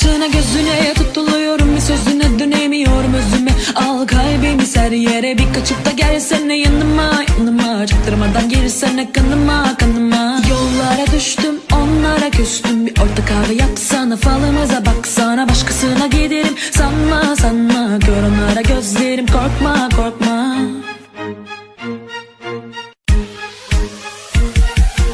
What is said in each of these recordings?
Kaşına gözüne tutuluyorum, bir sözüne dönemiyorum özüme. Al kalbimi ser yere, bir kaçıp da gelsene yanıma, yanıma. Çaktırmadan girsene kanıma, kanıma. Yollara düştüm, onlara küstüm. Bir orta kahve yapsana, falımıza baksana. Başkasına giderim sanma, sanma. Gör onlara gözlerim, korkma, korkma.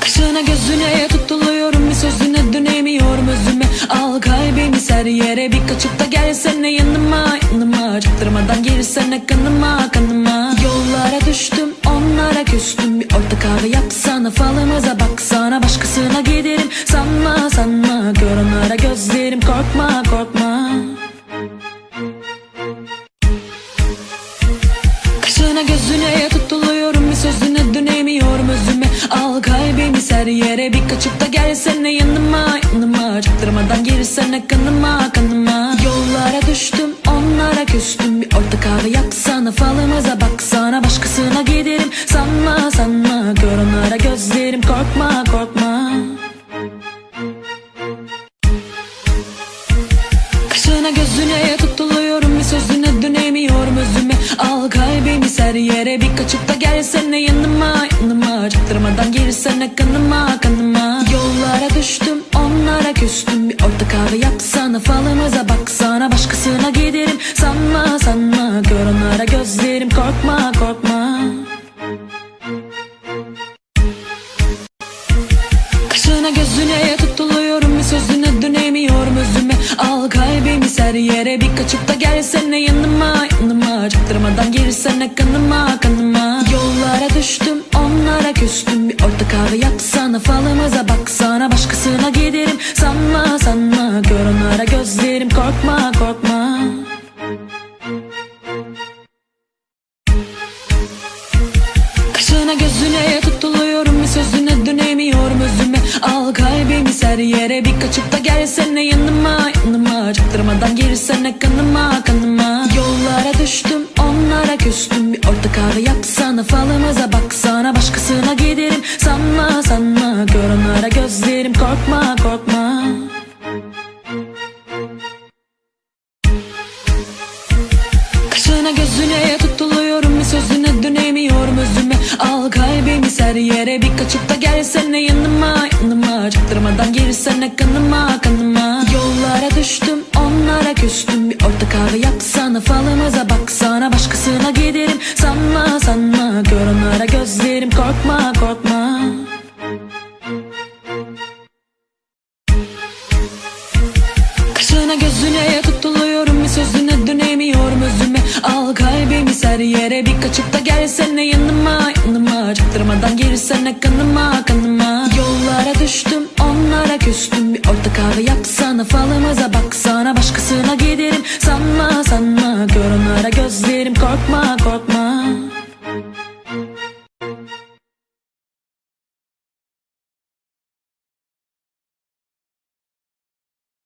Kaşına gözüne tutuluyorum, bir sözüne dönemiyorum özüme. Al kalbimi ser yere, bir kaçıp da gelsene yanıma, yanıma. Çaktırmadan girsene kanıma, kanıma. Yollara düştüm, onlara küstüm. Bir orta kahve yapsana, falımıza baksana. Başkasına giderim sanma, sanma. Gör onlara gözlerim, korkma, korkma. Kaşına gözüne tutuluyorum, bir sözüne dönemiyorum özüme. Al kalbimi ser yere, bir kaçıp da gelsene yanıma, yanıma. Çaktırmadan girsene kanıma, kanıma. Yollara düştüm, onlara küstüm. Bir orta kahve yapsana, falımıza baksana. Başkasına giderim sanma, sanma. Gör onlara gözlerim, korkma, korkma. Kaşına gözüne tutuluyorum, bir sözüne dönemiyorum özüme. Al kalbimi ser yere, bir kaçıp da gelsene yanıma, yanıma. Çaktırmadan girsene kanıma, kanıma. Yollara düştüm, onlara küstüm. Bir orta kahve yapsana, falımıza baksana. Başkasına giderim sanma, sanma. Gör onlara gözlerim, korkma, korkma. Kaşına gözüne tutuluyorum, bir sözüne dönemiyorum özüme. Al kalbimi ser yere, bir kaçıp da gelsene yanıma, yanıma. Çaktırmadan girsene kanıma, kanıma. Yollara düştüm, onlara küstüm. Bir orta kahve yapsana, falımıza baksana. Başkasına giderim sanma, sanma. Gör onlara gözlerim, korkma, korkma. Kaşına gözüne tutuluyorum, bir sözüne dönemiyorum özüme. Al kalbimi ser yere, bir kaçıp da gelsene yanıma, yanıma. Çaktırmadan girsene kanıma, kanıma. Yollara düştüm, onlara küstüm. Bir orta kahve yapsana, falımıza baksana. Başkasına giderim sanma, sanma. Gör onlara gözlerim, korkma, korkma. Kaşına gözüne tutuluyorum, bir sözüne dönemiyorum özüme. Al kalbimi ser yere, bir kaçıp da gelsene yanıma, yanıma. Çaktırmadan girsene kanıma, kanıma. Yollara düştüm, onlara küstüm. Bir orta kahve yapsana, falımıza baksana. Başkasına giderim sanma, sanma. Gör onlara gözlerim, korkma, korkma. Kaşına gözüne tutuluyorum, bir sözüne dönemiyorum özüme. Al kalbimi ser yere, bir kaçıp da gelsene yanıma, yanıma. Çaktırmadan girsene kanıma, kanıma. Yollara düştüm, onlara küstüm. Bir orta kahve yapsana, falımıza baksana. Başkasına giderim sanma, sanma. Gör onlara gözlerim,